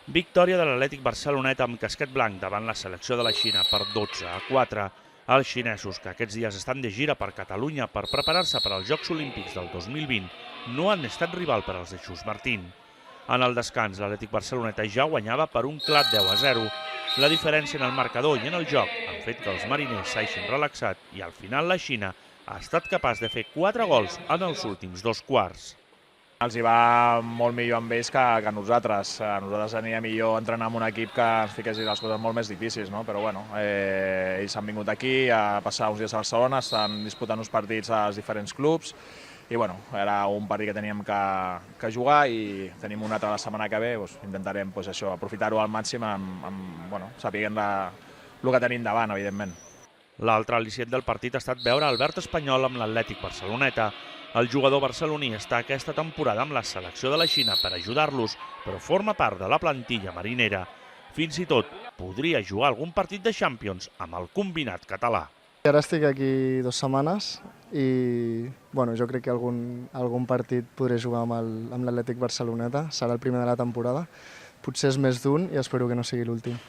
Victòria de l'Atlètic Barceloneta amb casquet blanc davant la selecció de la Xina per 12-4. Els xinesos, que aquests dies estan de gira per Catalunya per preparar-se per als Jocs Olímpics del 2020, no han estat rival per als de Xus Martín. En el descans, l'Atlètic Barceloneta ja guanyava per un clar 10-0. La diferència en el marcador i en el joc han fet que els mariners s'hagin relaxat i al final la Xina ha estat capaç de fer 4 gols en els últims 2 quarts. Els hi va molt millor amb ells que a nosaltres. A nosaltres aniria millor entrenar amb un equip que ens fiqués les coses molt més difícils, no? Però bueno, ells han vingut aquí a passar uns dies a Barcelona, estan disputant uns partits als diferents clubs i bueno, era un partit que teníem que jugar i tenim un altre la setmana que ve, doncs, intentarem doncs, això, aprofitar-ho al màxim sapiguent el que tenim davant, evidentment. L'altre al·licient del partit ha estat veure Albert Espanyol amb l'Atlètic Barceloneta. El jugador barceloní està aquesta temporada amb la selecció de la Xina per ajudar-los, però forma part de la plantilla marinera. Fins i tot podria jugar algun partit de Champions amb el combinat català. Ara estic aquí 2 setmanes i bueno, jo crec que algun partit podré jugar amb l'Atlètic Barceloneta. Serà el primer de la temporada. Potser és més d'un i espero que no sigui l'últim.